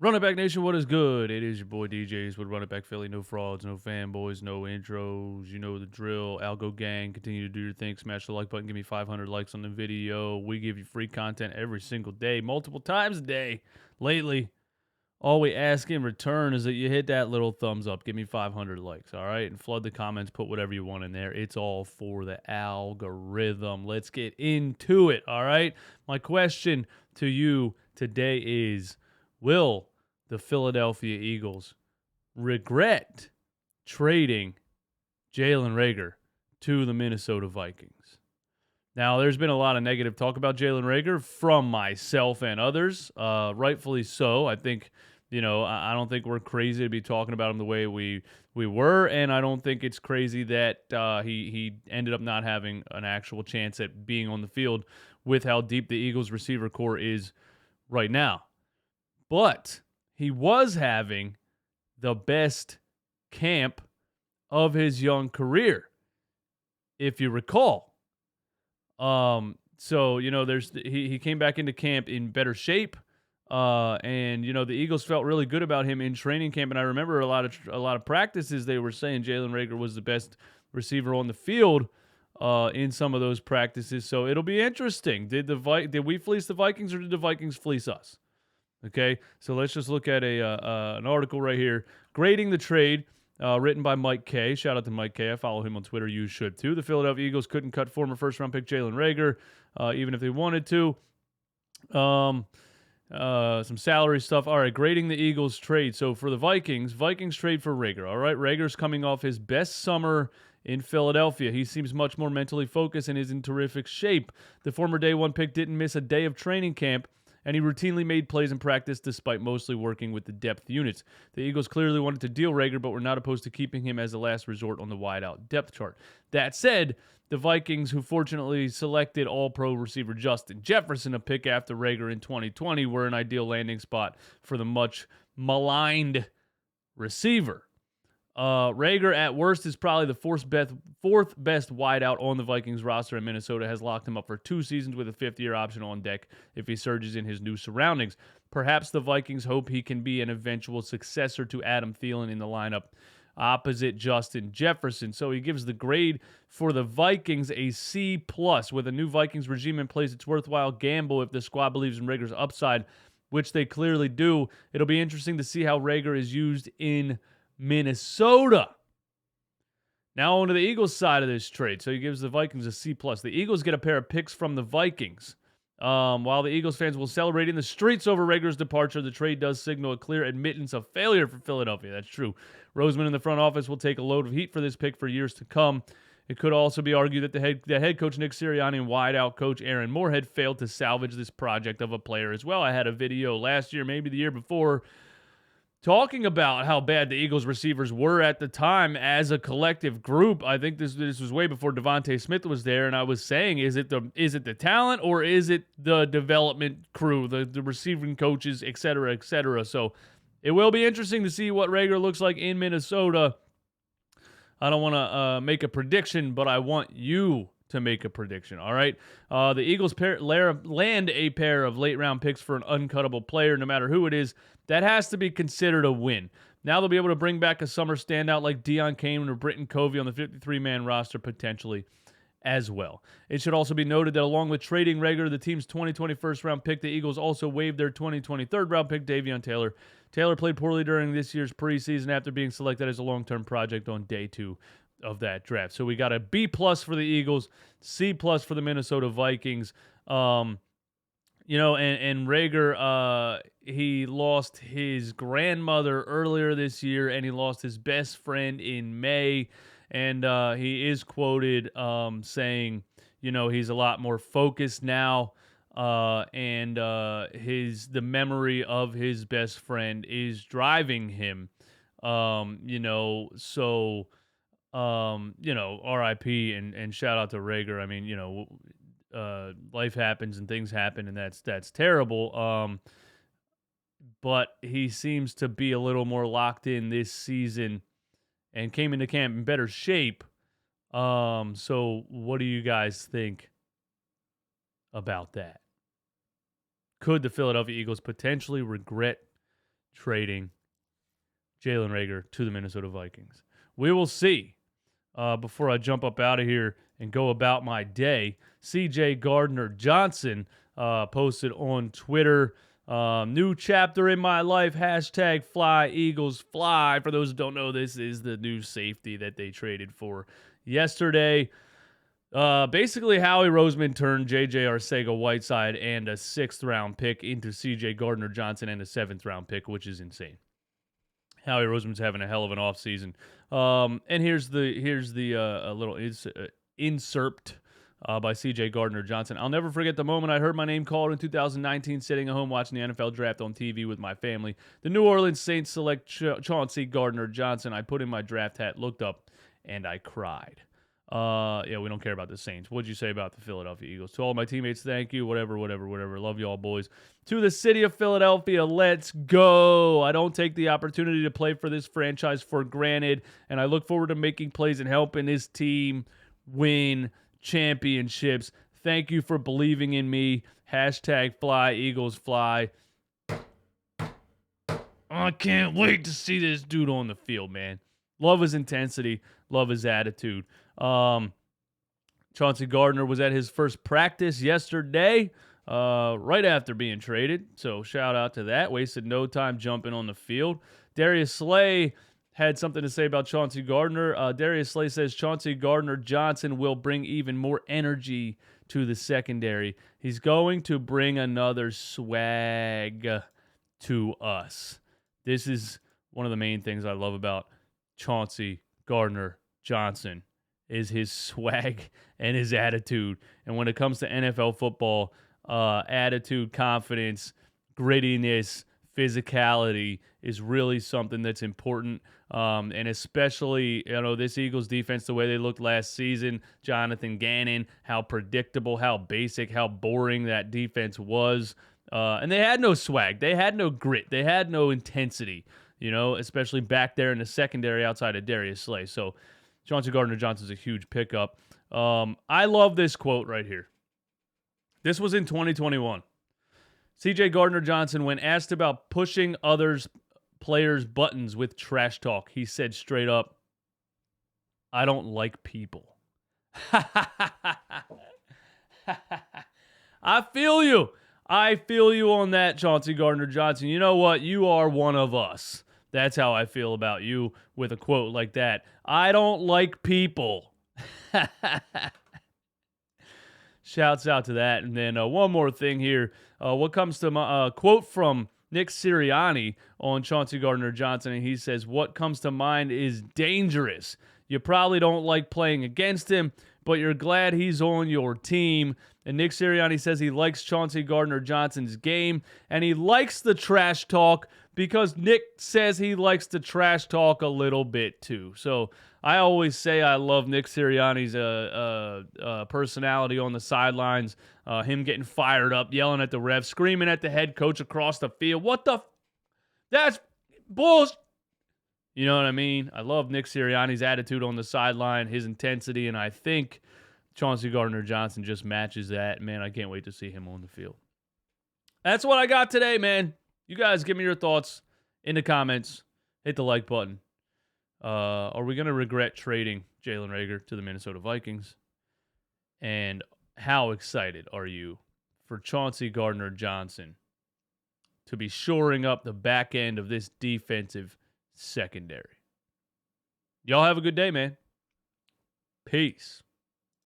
Run It Back Nation, what is good? It is your boy DJs with Run It Back Philly. No frauds, no fanboys, no intros. You know the drill. Algo Gang, continue to do your thing. Smash the like button. Give me 500 likes on the video. We give you free content every single day, multiple times a day. Lately, all we ask in return is that you hit that little thumbs up. Give me 500 likes, all right? And flood the comments. Put whatever you want in there. It's all for the algorithm. Let's get into it, all right? My question to you today is, will the Philadelphia Eagles regret trading Jalen Reagor to the Minnesota Vikings? Now, there's been a lot of negative talk about Jalen Reagor from myself and others, rightfully so. I think, I don't think we're crazy to be talking about him the way we were, and I don't think it's crazy that he ended up not having an actual chance at being on the field with how deep the Eagles receiver core is right now. But he was having the best camp of his young career, if you recall. He came back into camp in better shape, and the Eagles felt really good about him in training camp. And I remember a lot of practices they were saying Jalen Reagor was the best receiver on the field in some of those practices. So it'll be interesting. Did we fleece the Vikings, or did the Vikings fleece us? Okay, so let's just look at an article right here. Grading the trade, written by Mike K. Shout out to Mike K. I follow him on Twitter. You should too. The Philadelphia Eagles couldn't cut former first-round pick Jalen Reagor, even if they wanted to. Some salary stuff. All right, grading the Eagles trade. So for the Vikings trade for Reagor. All right, Rager's coming off his best summer in Philadelphia. He seems much more mentally focused and is in terrific shape. The former day one pick didn't miss a day of training camp, and he routinely made plays in practice despite mostly working with the depth units. The Eagles clearly wanted to deal Reagor, but were not opposed to keeping him as a last resort on the wideout depth chart. That said, the Vikings, who fortunately selected all-pro receiver Justin Jefferson, a pick after Reagor in 2020, were an ideal landing spot for the much maligned receiver. Reagor, at worst, is probably the fourth best wideout on the Vikings roster, and Minnesota has locked him up for 2 seasons with a 5th-year option on deck if he surges in his new surroundings. Perhaps the Vikings hope he can be an eventual successor to Adam Thielen in the lineup opposite Justin Jefferson. So he gives the grade for the Vikings a C+. With a new Vikings regime in place, it's worthwhile gamble if the squad believes in Reagor's upside, which they clearly do. It'll be interesting to see how Reagor is used in Minnesota. Now on to the Eagles side of this trade. So he gives the Vikings a C+. The Eagles get a pair of picks from the Vikings. While the Eagles fans will celebrate in the streets over Reagor's departure, the trade does signal a clear admittance of failure for Philadelphia. That's true. Roseman in the front office will take a load of heat for this pick for years to come. It could also be argued that the head coach Nick Sirianni and wideout coach Aaron Moorhead failed to salvage this project of a player as well. I had a video last year, maybe the year before, talking about how bad the Eagles receivers were at the time as a collective group. I think this was way before Devontae Smith was there, and I was saying, is it the talent, or is it the development crew, the receiving coaches, et cetera, et cetera. So it will be interesting to see what Reagor looks like in Minnesota. I don't want to make a prediction, but I want you to make a prediction, all right? The Eagles land a pair of late-round picks for an uncuttable player, no matter who it is. That has to be considered a win. Now they'll be able to bring back a summer standout like Deion Kane or Britton Covey on the 53-man roster potentially as well. It should also be noted that along with trading Reagor, the team's 2020 first-round pick, the Eagles also waived their 2020 third-round pick, Davion Taylor. Taylor played poorly during this year's preseason after being selected as a long-term project on day 2 of that draft. So we got a B+ for the Eagles, C+ for the Minnesota Vikings. And Reagor, he lost his grandmother earlier this year, and he lost his best friend in May. And he is quoted saying, he's a lot more focused now, and the memory of his best friend is driving him. RIP and shout out to Reagor. I mean, life happens and things happen, and that's terrible. But he seems to be a little more locked in this season and came into camp in better shape. So what do you guys think about that? Could the Philadelphia Eagles potentially regret trading Jalen Reagor to the Minnesota Vikings. We will see. Before I jump up out of here and go about my day, CJ Gardner-Johnson posted on Twitter, new chapter in my life, hashtag fly Eagles fly. For those who don't know, this is the new safety that they traded for yesterday. Basically, Howie Roseman turned J.J. Arcega-Whiteside and a 6th-round pick into C.J. Gardner-Johnson and a 7th-round pick, which is insane. Howie Roseman's having a hell of an offseason. And here's the little insert by C.J. Gardner-Johnson. I'll never forget the moment I heard my name called in 2019, sitting at home watching the NFL draft on TV with my family. The New Orleans Saints select Chauncey Gardner-Johnson. I put in my draft hat, looked up, and I cried. Yeah, we don't care about the Saints. What'd you say about the Philadelphia Eagles? To all my teammates, thank you. Whatever. Love you all, boys. To the city of Philadelphia, let's go. I don't take the opportunity to play for this franchise for granted, and I look forward to making plays and helping this team win championships. Thank you for believing in me. Hashtag fly, Eagles fly. I can't wait to see this dude on the field, man. Love his intensity. Love his attitude. Chauncey Gardner was at his first practice yesterday, right after being traded. So shout out to that. Wasted no time jumping on the field. Darius Slay had something to say about Chauncey Gardner. Darius Slay says Chauncey Gardner-Johnson will bring even more energy to the secondary. He's going to bring another swag to us. This is one of the main things I love about Chauncey Gardner-Johnson is his swag and his attitude. And when it comes to NFL football, attitude, confidence, grittiness, physicality is really something that's important. And especially, this Eagles defense, the way they looked last season, Jonathan Gannon, how predictable, how basic, how boring that defense was. And they had no swag. They had no grit. They had no intensity, especially back there in the secondary outside of Darius Slay. So Chauncey Gardner-Johnson's a huge pickup. I love this quote right here. This was in 2021. C.J. Gardner-Johnson, when asked about pushing players' buttons with trash talk, he said straight up, "I don't like people." I feel you. I feel you on that, Chauncey Gardner-Johnson. You know what? You are one of us. That's how I feel about you with a quote like that. I don't like people. Shouts out to that. And then one more thing here. What comes to my quote from Nick Sirianni on Chauncey Gardner-Johnson, and he says, "What comes to mind is dangerous. You probably don't like playing against him, but you're glad he's on your team." And Nick Sirianni says he likes Chauncey Gardner-Johnson's game, and he likes the trash talk because Nick says he likes to trash talk a little bit too. So I always say I love Nick Sirianni's personality on the sidelines, him getting fired up, yelling at the refs, screaming at the head coach across the field. That's bullshit. You know what I mean? I love Nick Sirianni's attitude on the sideline, his intensity, and I think Chauncey Gardner-Johnson just matches that. Man, I can't wait to see him on the field. That's what I got today, man. You guys give me your thoughts in the comments. Hit the like button. Are we going to regret trading Jalen Reagor to the Minnesota Vikings? And how excited are you for Chauncey Gardner-Johnson to be shoring up the back end of this defensive secondary? Y'all have a good day, man. Peace.